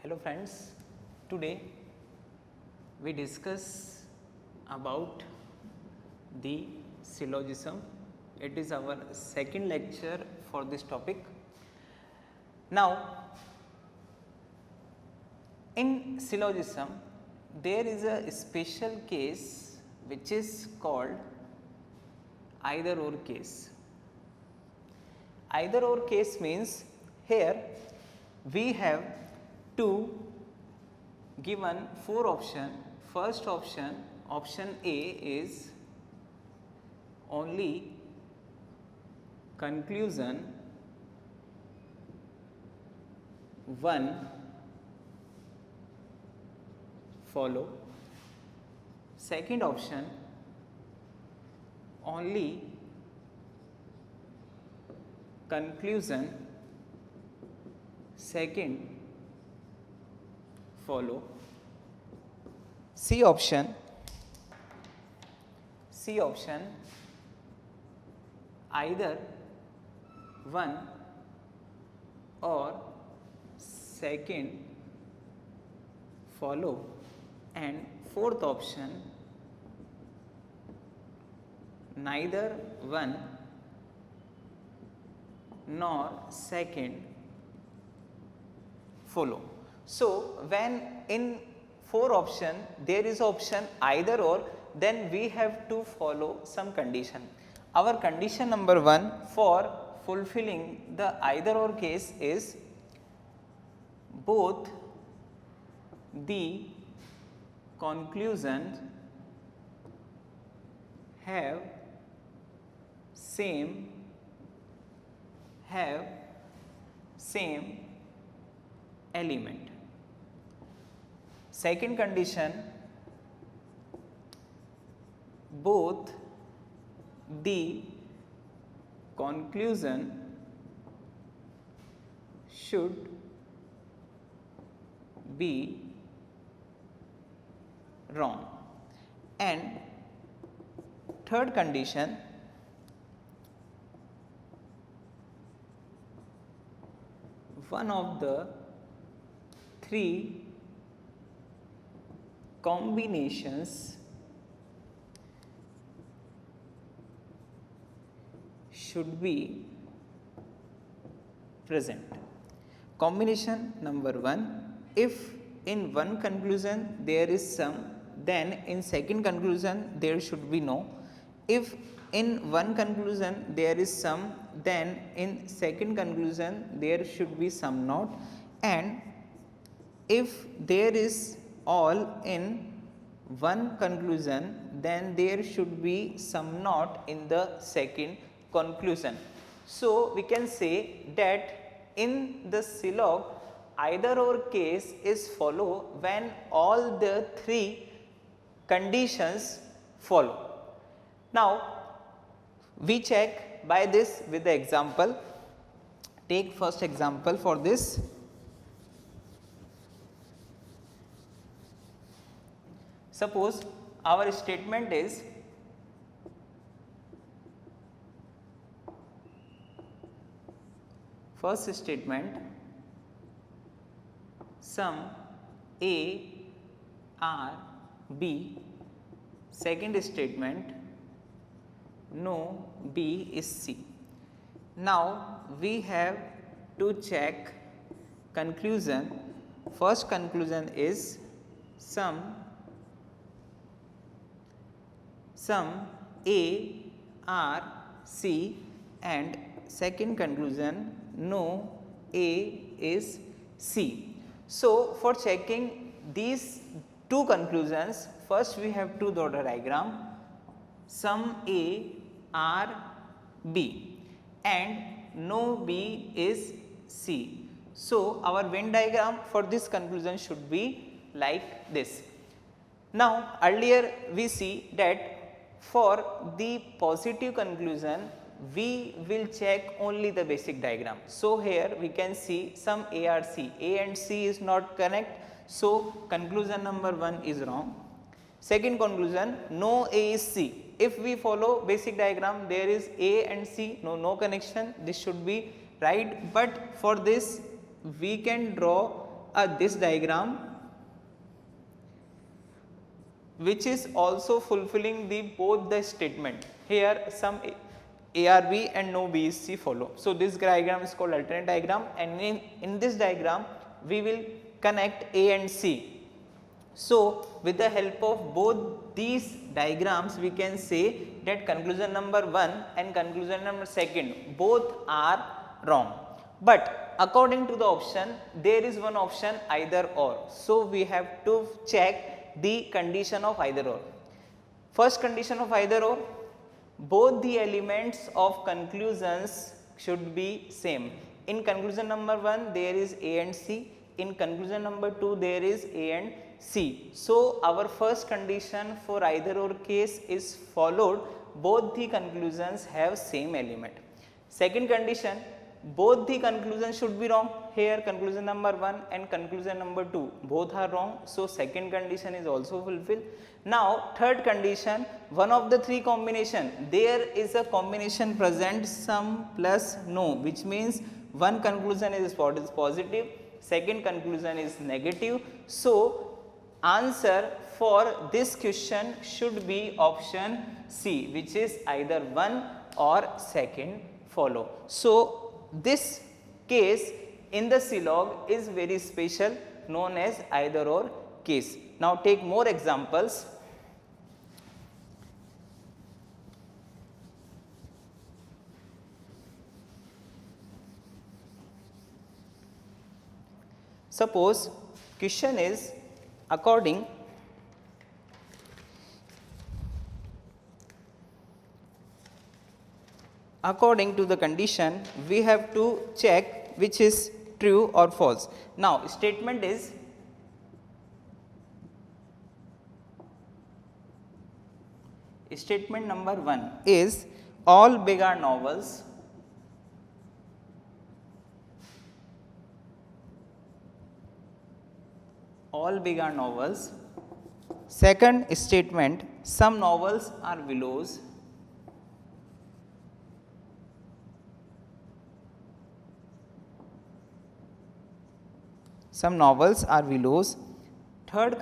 Hello friends, today we discuss about the syllogism. It is our second lecture for this topic. Now, in syllogism there is a special case which is called either or case. Either or case means here we have two given four option. First option, option A is only conclusion 1 follow. Second option, only conclusion second follow. C option either 1 or second follow, and fourth option neither 1 nor second follow. So, when in four option there is option either or, then we have to follow some condition. Our condition number 1 for fulfilling the either or case is both the conclusions have same element. Second condition, both the conclusion should be wrong. And third condition, one of the three combinations should be present. Combination number 1, if in one conclusion there is some, then in second conclusion there should be no. If in one conclusion there is some, then in second conclusion there should be some not, and if there is all in one conclusion, then there should be some not in the second conclusion. So, we can say that in the syllogism either or case is follow when all the three conditions follow. Now, we check by this with the example. Take first example for this. Suppose our statement is first statement sum A R B, second statement no B is C. Now, we have to check conclusion. First conclusion is sum A R C, and second conclusion no A is C. So, for checking these two conclusions, first we have to draw the diagram sum A R B and no B is C. So, our Venn diagram for this conclusion should be like this. Now, earlier we see that for the positive conclusion we will check only the basic diagram. So, here we can see sum A R C, A and C is not connect. So, conclusion number 1 is wrong. Second conclusion, no A is C. If we follow basic diagram, there is A and C, no connection, this should be right. But for this we can draw this diagram which is also fulfilling the both the statement. Here some A are B and no B is C follow. So this diagram is called alternate diagram, and in this diagram we will connect A and C. So with the help of both these diagrams we can say that conclusion number 1 and conclusion number 2 both are wrong. But according to the option, there is one option either or. So we have to check the condition of either or. First condition of either or, both the elements of conclusions should be same. In conclusion number 1 there is A and C, in conclusion number 2 there is A and C. So our first condition for either or case is followed, both the conclusions have same element. Second condition, both the conclusions should be wrong. Here conclusion number 1 and conclusion number 2 both are wrong. So second condition is also fulfilled. Now third condition, one of the three combination, there is a combination present some plus no, which means one conclusion is positive, second conclusion is negative. So answer for this question should be option C, which is either 1 or second follow. So this case in the Silog is very special, known as either or case. Now take more examples. Suppose question is according to the condition we have to check which is true or false. Now statement is statement number 1 is all big are novels. All big are novels. Second statement, some novels are willows. Some novels are willows. Third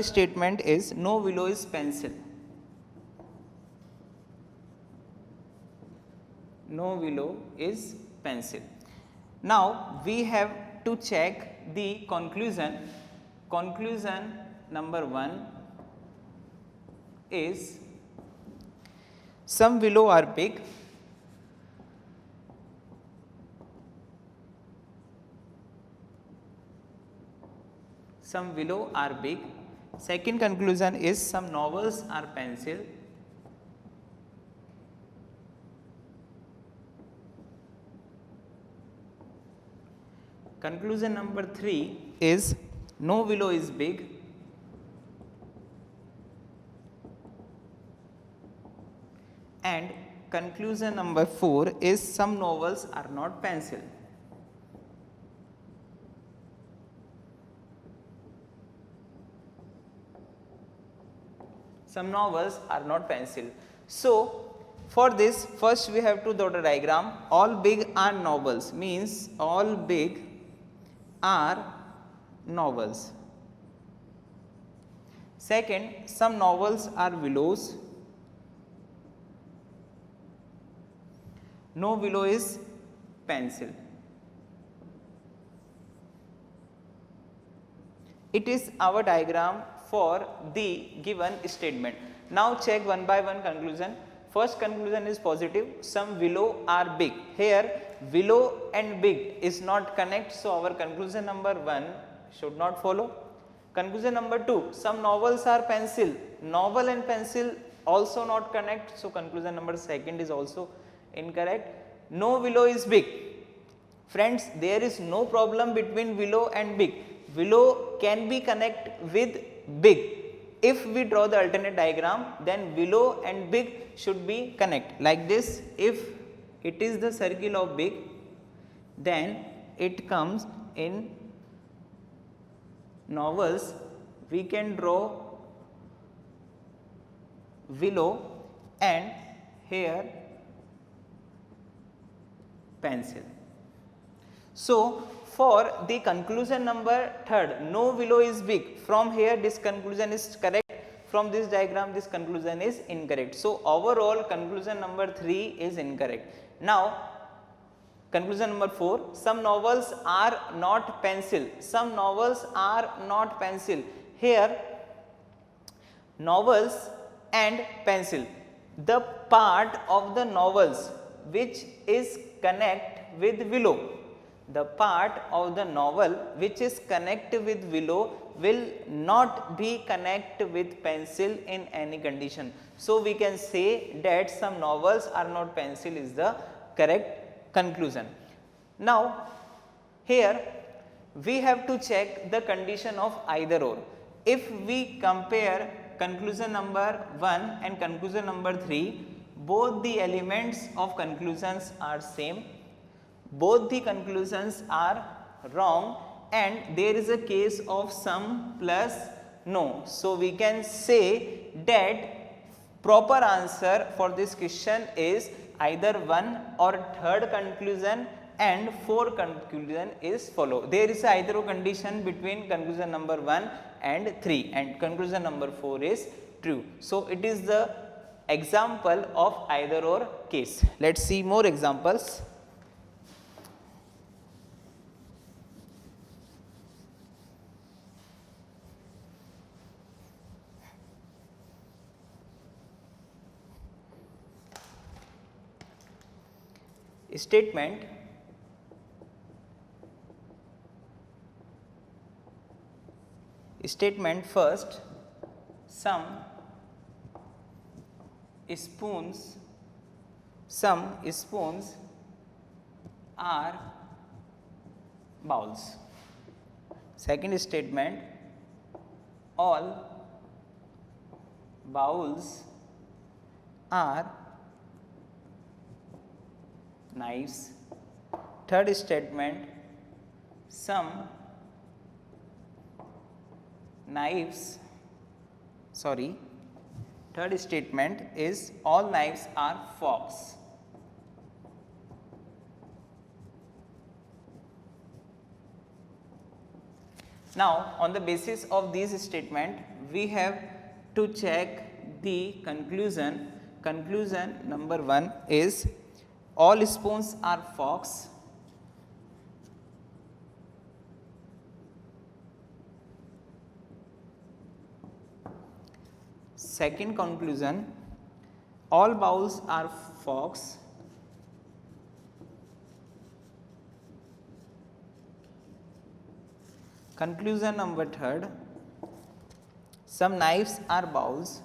statement is no willow is pencil. No willow is pencil. Now we have to check the conclusion. Conclusion number 1 is some willow are big. Some willow are big. Second conclusion is some novels are pencil. Conclusion number 3 is no willow is big. And conclusion number 4 is some novels are not pencil. Some novels are not pencil. So for this, first we have to draw the diagram. All big are novels means all big are novels. Second, some novels are willows. No willow is pencil. It is our diagram for the given statement. Now check one by one conclusion. First conclusion is positive, some willow are big. Here willow and big is not connect, so our conclusion number 1 should not follow. Conclusion number 2, some novels are pencil. Novel and pencil also not connect, so conclusion number 2 is also incorrect. No willow is big. Friends, there is no problem between willow and big. Willow can be connect with big. If we draw the alternate diagram, then willow and big should be connect like this. If it is the circle of big, then it comes in novels. We can draw willow and here pencil. So for the conclusion number third, no willow is big, from here this conclusion is correct, from this diagram this conclusion is incorrect. So, overall conclusion number 3 is incorrect. Now, conclusion number 4, some novels are not pencil, some novels are not pencil. Here novels and pencil, the part of the novels which is connect with willow, the part of the novel which is connect with willow will not be connect with pencil in any condition. So, we can say that some novels are not pencil is the correct conclusion. Now, here we have to check the condition of either or. If we compare conclusion number 1 and conclusion number 3, both the elements of conclusions are same, both the conclusions are wrong, and there is a case of some plus no. So, we can say that proper answer for this question is either 1 or third conclusion and 4 conclusion is follow. There is either or condition between conclusion number 1 and 3 and conclusion number 4 is true. So, it is the example of either or case. Let us see more examples. Statement first, some spoons are bowls. Second statement, all bowls are knives. Third statement, some knives, third statement is all knives are forks. Now, on the basis of these statement, we have to check the conclusion. Conclusion number 1 is all spoons are forks. Second conclusion, all bowls are forks. Conclusion number third, some knives are bowls.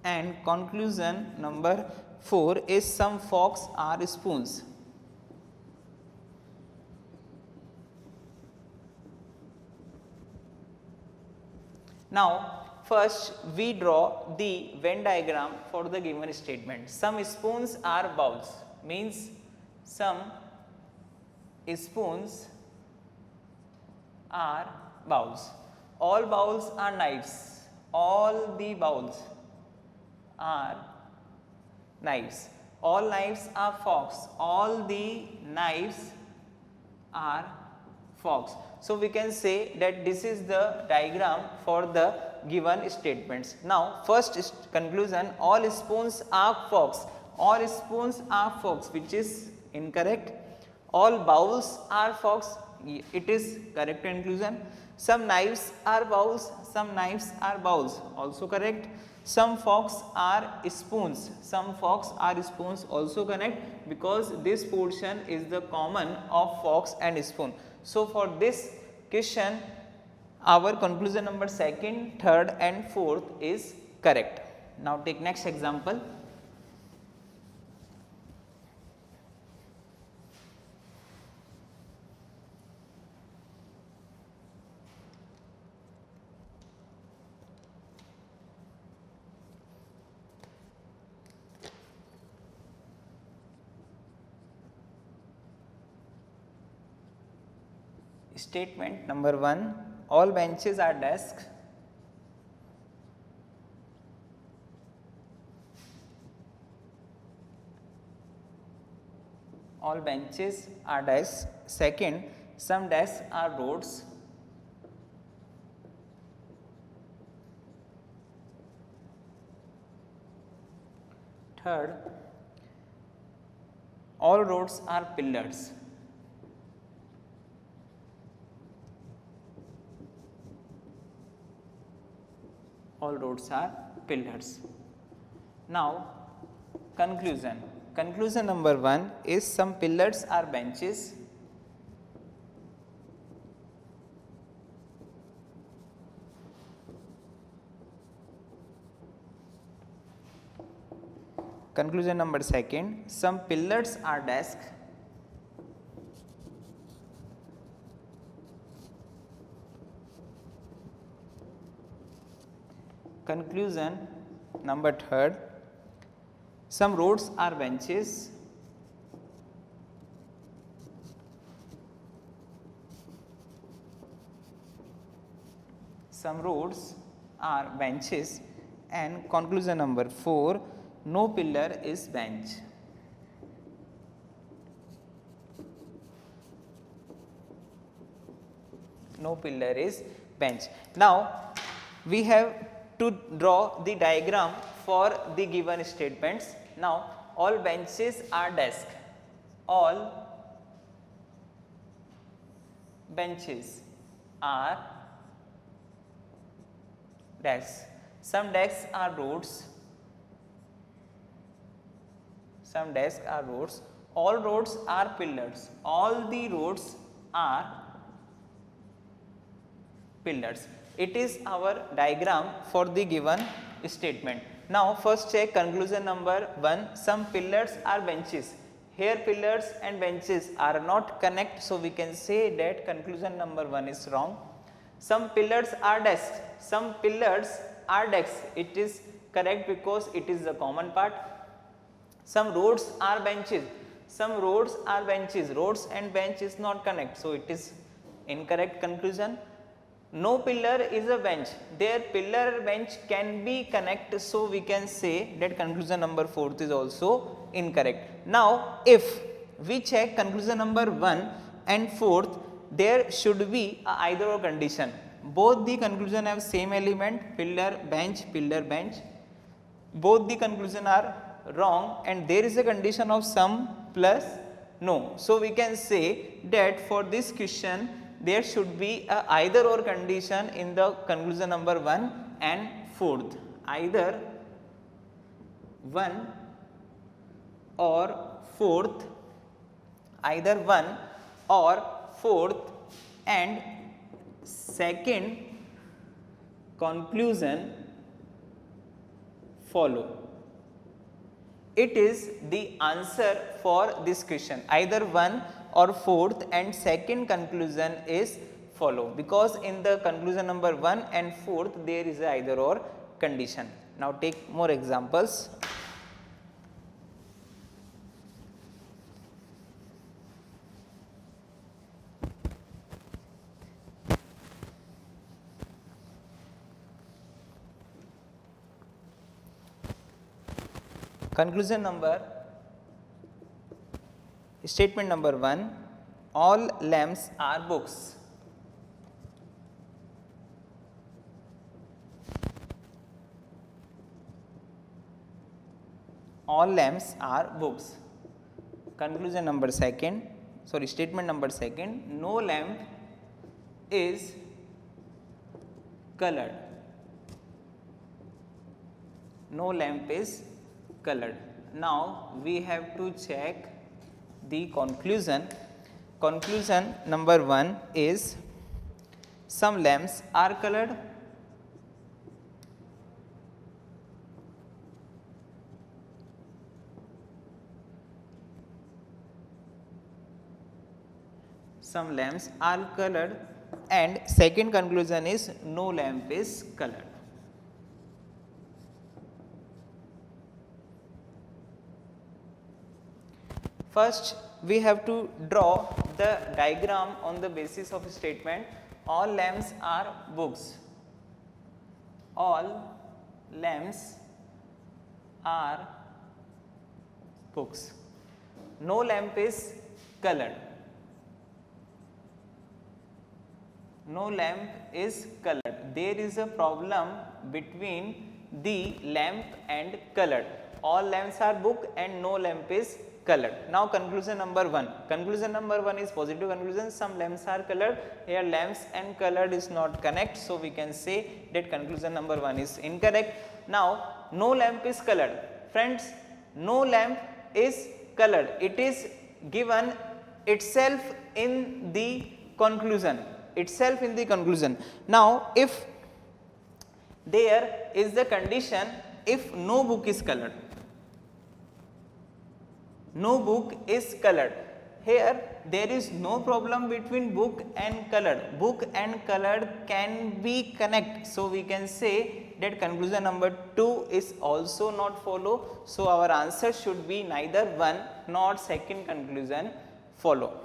And conclusion number 4 is some forks are spoons. Now, first we draw the Venn diagram for the given statement. Some spoons are bowls, means some spoons are bowls. All bowls are knives. All the bowls are knives. All knives are forks. All the knives are forks. So, we can say that this is the diagram for the given statements. Now, first conclusion, all spoons are forks. All spoons are forks, which is incorrect. All bowls are forks, it is correct conclusion. Some knives are bowls, some knives are bowls, also correct. Some forks are spoons, some forks are spoons, also correct, because this portion is the common of forks and spoon. So, for this question, our conclusion number 2nd, 3rd and 4th is correct. Now, take next example. Statement number 1, all benches are desks. all benches are desks. Second, some desks are roads. Third, all roads are pillars. All roads are pillars. Now, conclusion. Conclusion number 1 is some pillars are benches. Conclusion number 2, some pillars are desks. Conclusion number 3, some roads are benches. Some roads are benches. And conclusion number 4, no pillar is bench. No pillar is bench. Now, we have to draw the diagram for the given statements. Now, all benches are desk. All benches are desks. Some desks are roads. Some desks are roads. All roads are pillars. All the roads are pillars. It is our diagram for the given statement. Now, first check conclusion number 1. Some pillars are benches. Here pillars and benches are not connect, so we can say that conclusion number 1 is wrong. Some pillars are desks. Some pillars are desks. It is correct because it is the common part. Some roads are benches. Some roads are benches. Roads and bench is not connect, so it is incorrect conclusion. No pillar is a bench. Their pillar bench can be connect, so we can say that conclusion number 4 is also incorrect. Now, if we check conclusion number 1 and 4th, there should be a either or condition. Both the conclusion have same element, pillar, bench, pillar, bench. Both the conclusion are wrong and there is a condition of some plus no. So, we can say that for this question there should be a either or condition in the conclusion number 1 and 4th. Either 1 or 4th, either 1 or 4th, and second conclusion follow. It is the answer for this question. Either 1 or 4th and second conclusion is follow, because in the conclusion number 1 and 4th there is either or condition. Now, take more examples. Conclusion number, statement number 1, all lamps are books. All lamps are books. Conclusion number 2, sorry, statement number 2, no lamp is colored. No lamp is colored. Now, we have to check the conclusion. Conclusion number 1 is some lamps are colored. Some lamps are colored, and second conclusion is no lamp is colored. First, we have to draw the diagram on the basis of a statement. All lamps are books. All lamps are books. no lamp is colored. No lamp is colored. There is a problem between the lamp and colored. All lamps are book and no lamp is colored. Now conclusion number 1. Conclusion number 1 is positive conclusion. Some lamps are colored. Here lamps and colored is not connect. So we can say that conclusion number 1 is incorrect. Now no lamp is colored. Friends, no lamp is colored. It is given itself in the conclusion. Now if there is the condition, if no book is colored, no book is colored, here there is no problem between book and colored. Book and colored can be connect. So we can say that conclusion number 2 is also not follow. So our answer should be neither 1 nor second conclusion follow.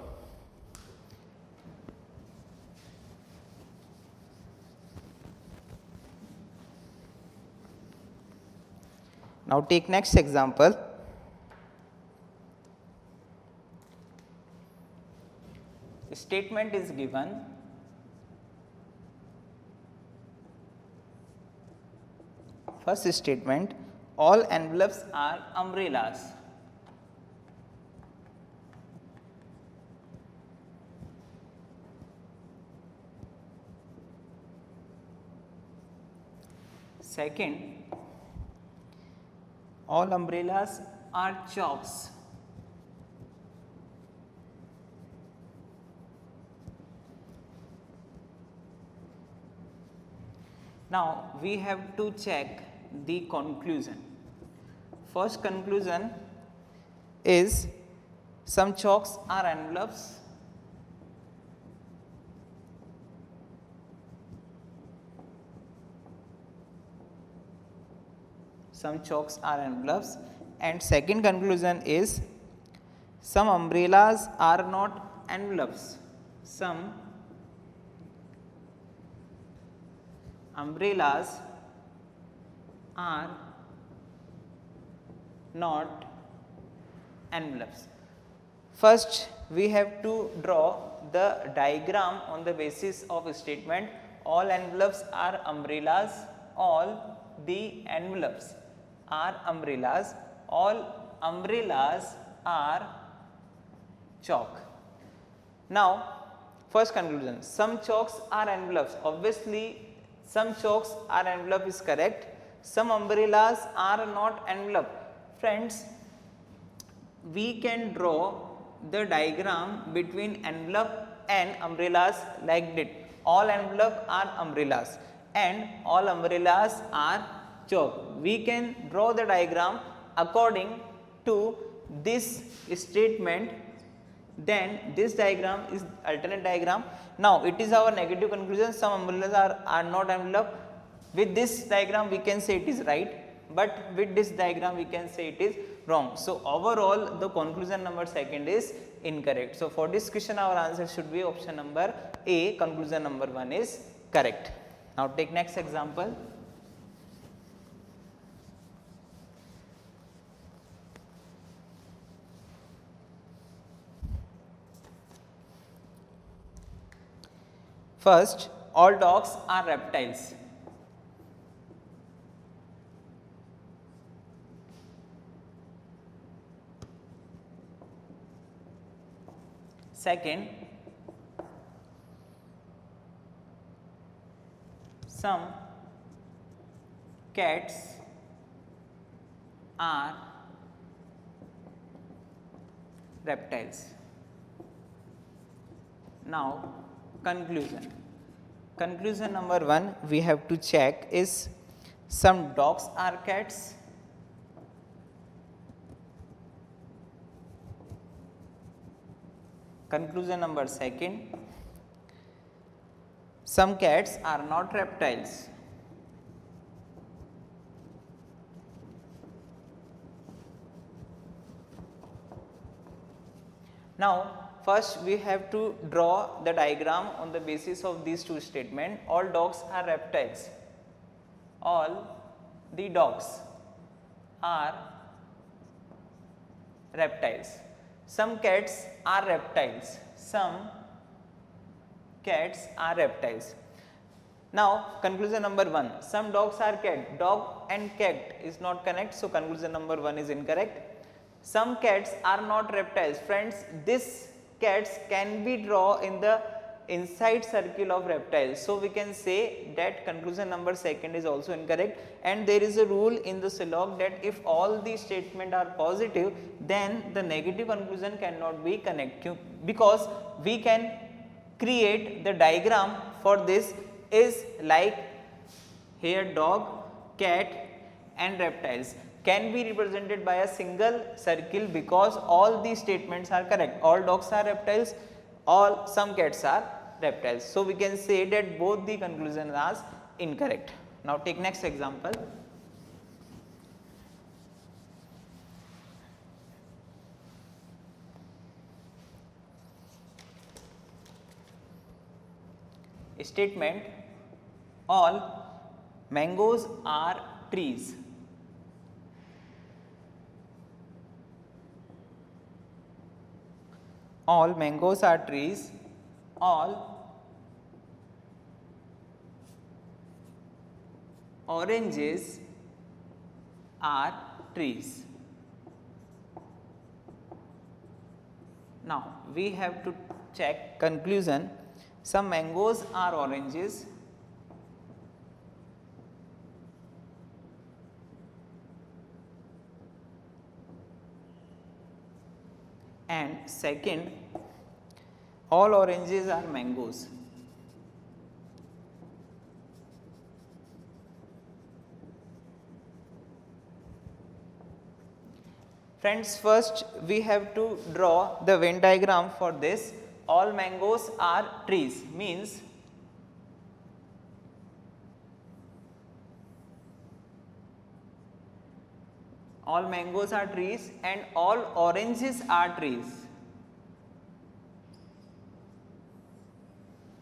Now take next example. Statement is given. First statement, all envelopes are umbrellas. Second, all umbrellas are chalks. Now we have to check the conclusion. First conclusion is some chalks are envelopes. Some chalks are envelopes, and second conclusion is some umbrellas are not envelopes. Some umbrellas are not envelopes. First we have to draw the diagram on the basis of a statement all envelopes are umbrellas, all the envelopes are umbrellas, all umbrellas are chalk. Now first conclusion, some chalks are envelopes. Obviously some chalks are envelope is correct. Some umbrellas are not envelope. Friends, we can draw the diagram between envelope and umbrellas like that. All envelope are umbrellas and all umbrellas are chalk. We can draw the diagram according to this statement. Then this diagram is alternate diagram. Now it is our negative conclusion, some umbrellas are not envelope. With this diagram we can say it is right, but with this diagram we can say it is wrong. So overall the conclusion number second is incorrect. So for this question our answer should be option number A, conclusion number 1 is correct. Now take next example. First, all dogs are reptiles. Second, some cats are reptiles. Now conclusion. Conclusion number 1 we have to check is some dogs are cats. Conclusion number 2, some cats are not reptiles. Now first we have to draw the diagram on the basis of these two statements. All dogs are reptiles. All the dogs are reptiles. some cats are reptiles, some cats are reptiles. Now conclusion number 1, some dogs are cat, dog and cat is not connect, so conclusion number 1 is incorrect. Some cats are not reptiles. Friends, this cats can be drawn in the inside circle of reptiles, so we can say that conclusion number 2 is also incorrect. And there is a rule in the Silog that if all these statements are positive, then the negative conclusion cannot be connected, because we can create the diagram for this is like here dog, cat and reptiles can be represented by a single circle, because all these statements are correct. All dogs are reptiles, all some cats are reptiles. So we can say that both the conclusions are incorrect. Now take next example. Statement: all mangoes are trees. All mangoes are trees. All oranges are trees. Now we have to check conclusion. Some mangoes are oranges, and second, all oranges are mangoes. Friends, first we have to draw the Venn diagram for this. All mangoes are trees means all mangoes are trees and all oranges are trees.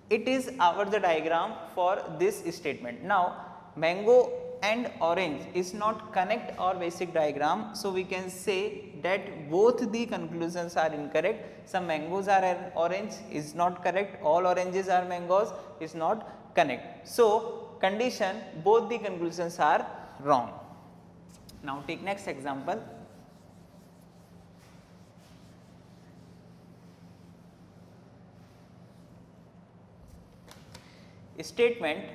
It is our the diagram for this statement. Now mango and orange is not connect or basic diagram, so we can say that both the conclusions are incorrect. Some mangoes are an orange is not correct, all oranges are mangoes is not correct. So condition, both the conclusions are wrong. Now take next example. Statement: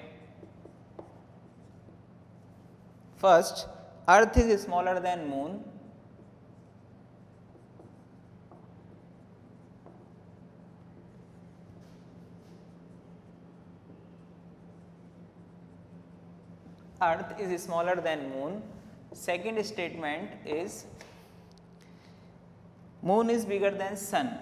first, earth is smaller than moon. Earth is smaller than moon. Second statement is moon is bigger than sun.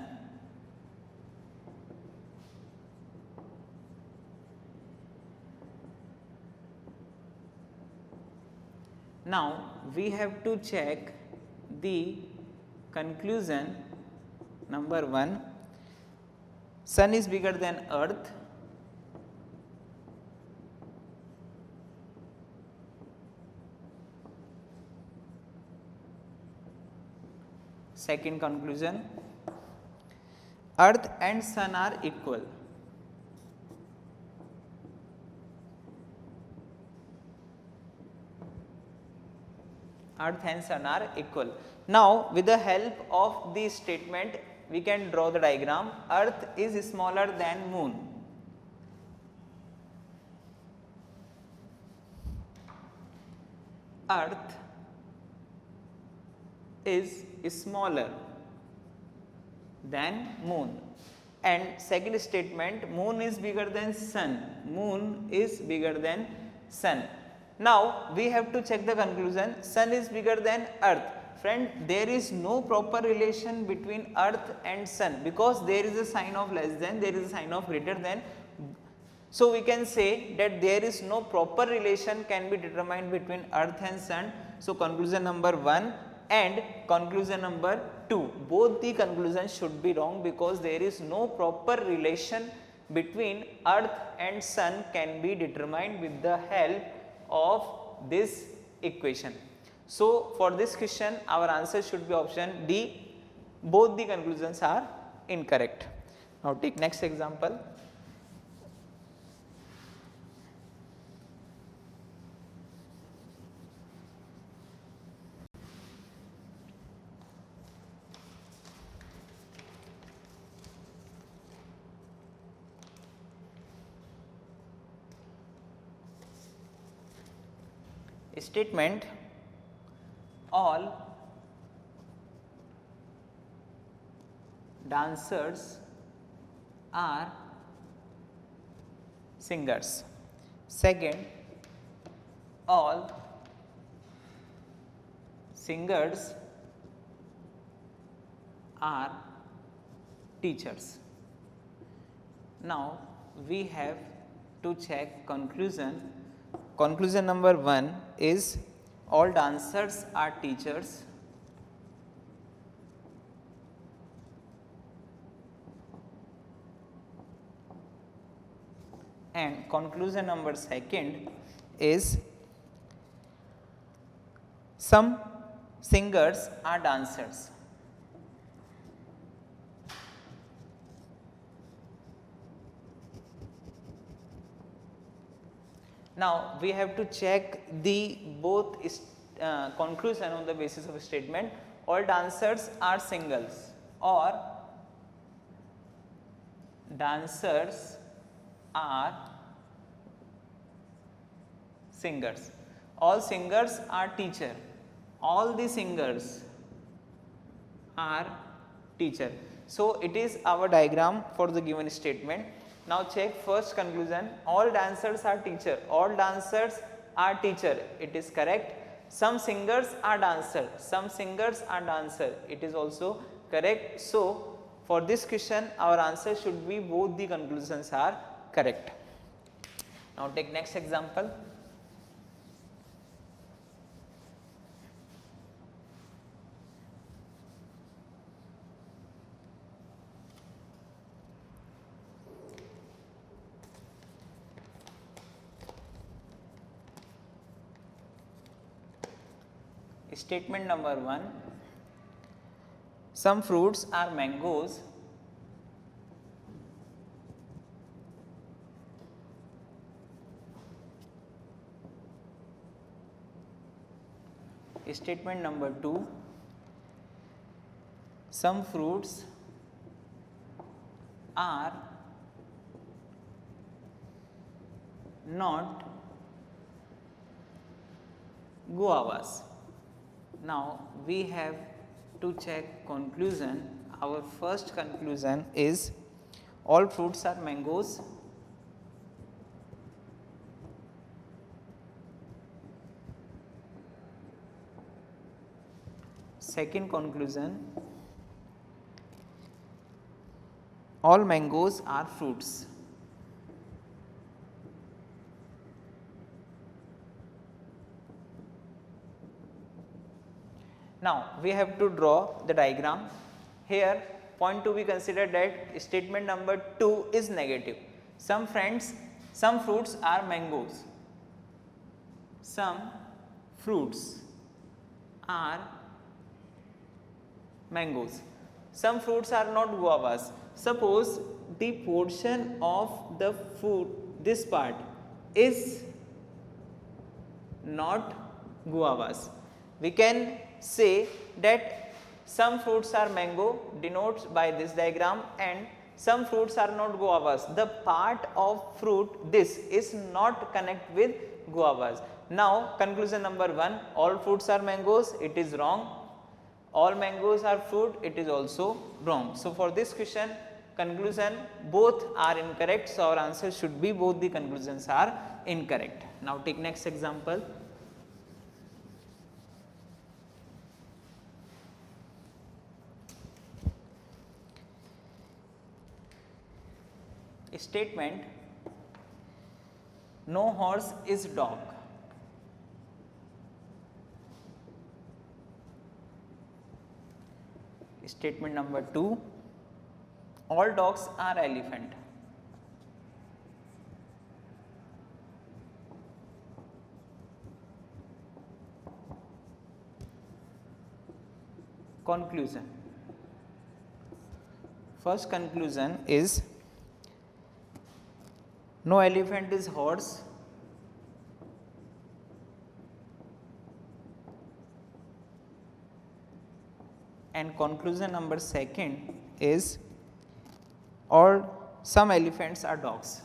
Now we have to check the conclusion number 1. Sun is bigger than earth. Second conclusion, earth and sun are equal. Earth and sun are equal. Now with the help of this statement we can draw the diagram. Earth is smaller than moon. Earth is smaller than moon. And second statement, moon is bigger than sun. Moon is bigger than sun. Now we have to check the conclusion. Sun is bigger than earth. Friend, there is no proper relation between earth and sun, because there is a sign of less than, there is a sign of greater than. So we can say that there is no proper relation can be determined between earth and sun. So conclusion number 1 and conclusion number 2, both the conclusions should be wrong, because there is no proper relation between earth and sun can be determined with the help of this equation. So for this question our answer should be option D. both the conclusions are incorrect. Now take next example. Statement: all dancers are singers. Second, all singers are teachers. Now we have to check conclusion. Conclusion number 1 is all dancers are teachers. And conclusion number 2 is some singers are dancers. Now we have to check the both conclusion on the basis of a statement all dancers are singles or dancers are singers. All singers are teacher. All the singers are teacher. So it is our diagram for the given statement. Now check first conclusion, all dancers are teacher, all dancers are teacher, it is correct. Some singers are dancer, some singers are dancer, it is also correct. So for this question our answer should be both the conclusions are correct. Now take next example. Statement number 1, some fruits are mangoes. Statement number 2, some fruits are not guavas. Now we have to check conclusion. Our first conclusion is all fruits are mangoes. Second conclusion, all mangoes are fruits. Now we have to draw the diagram. Here point to be considered that statement number 2 is negative. Some fruits are mangoes. Some fruits are mangoes. Some fruits are not guavas. Suppose the portion of the fruit, this part is not guavas. We can say that some fruits are mango denotes by this diagram and some fruits are not guavas. The part of fruit this is not connect with guavas. Now conclusion number 1, all fruits are mangoes, it is wrong. All mangoes are fruit, it is also wrong. So for this question conclusion both are incorrect. So our answer should be both the conclusions are incorrect. Now take next example. Statement, no horse is dog. Statement number 2, all dogs are elephant. Conclusion, First conclusion is no elephant is horse. And conclusion number second is or some elephants are dogs.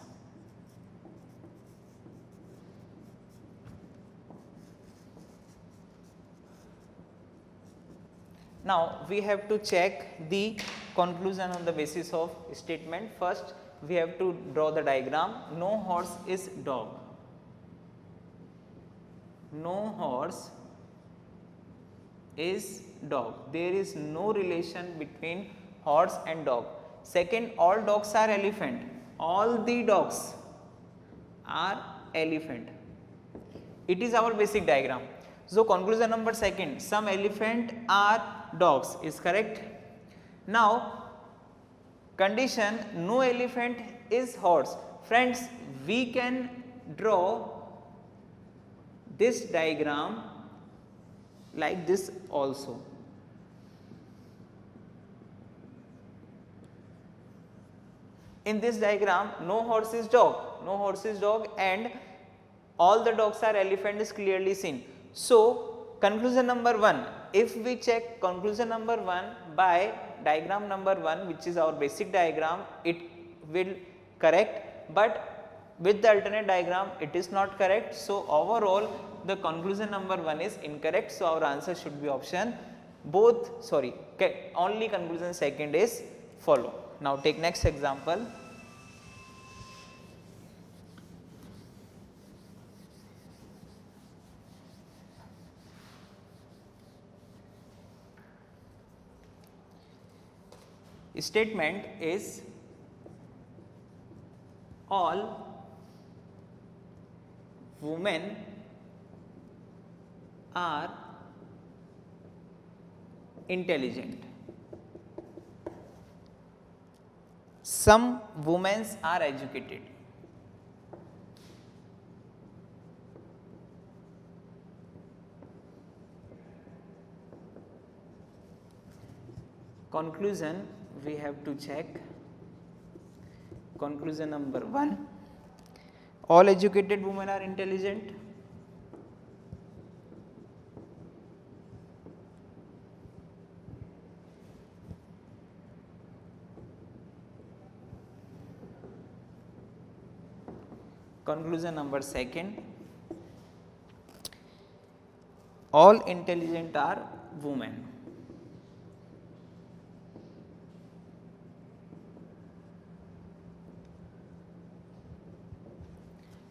Now we have to check the conclusion on the basis of statement. First we have to draw the diagram. No horse is dog. No horse is dog. There is no relation between horse and dog. Second, all dogs are elephant. All the dogs are elephant. It is our basic diagram. So conclusion number second, some elephant are dogs is correct. Now condition no elephant is horse. Friends, we can draw this diagram like this also. In this diagram, no horse is dog, no horse is dog, and all the dogs are elephant is clearly seen. So conclusion number 1, if we check conclusion number 1 by diagram number 1, which is our basic diagram, it will correct, but with the alternate diagram it is not correct. So overall the conclusion number 1 is incorrect. So our answer should be option both, only conclusion second is follow. Now take next example. Statement is all women are intelligent. Some women are educated. Conclusion we have to check. Conclusion number 1, all educated women are intelligent. Conclusion number second, all intelligent are women.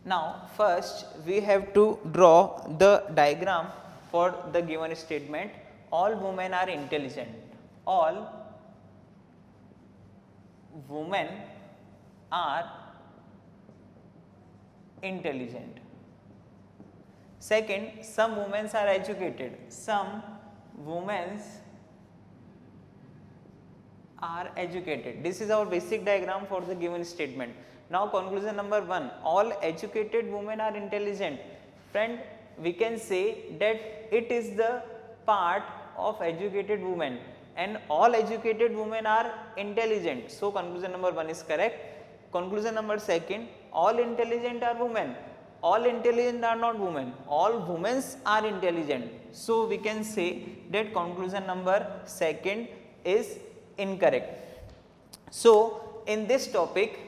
Now first we have to draw the diagram for the given statement. All women are intelligent. All women are intelligent. Second, some women are educated. Some women are educated. This is our basic diagram for the given statement. Now conclusion number 1, all educated women are intelligent. Friend, we can say that it is the part of educated women and all educated women are intelligent. So conclusion number 1 is correct. Conclusion number second, all intelligent are women. All intelligent are not women. All women are intelligent. So we can say that conclusion number second is incorrect. So in this topic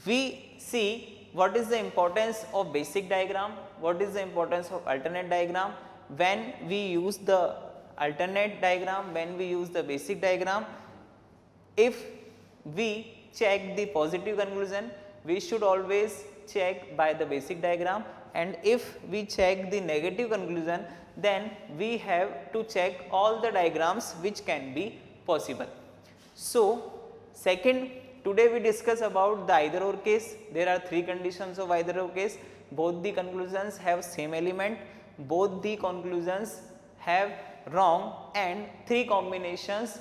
we see what is the importance of basic diagram, what is the importance of alternate diagram, when we use the alternate diagram, when we use the basic diagram. If we check the positive conclusion, we should always check by the basic diagram, and if we check the negative conclusion, then we have to check all the diagrams which can be possible. So second, today we discuss about the either or case. There are 3 conditions of either or case. Both the conclusions have same element, both the conclusions have wrong, and 3 combinations,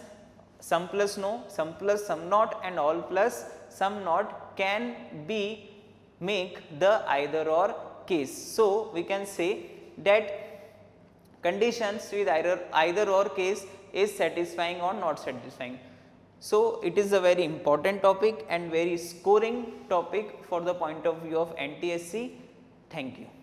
some plus no, some plus some not, and all plus some not can be make the either or case. So we can say that conditions with either or case is satisfying or not satisfying. So, it is a very important topic and very scoring topic for the point of view of NTSC. Thank you.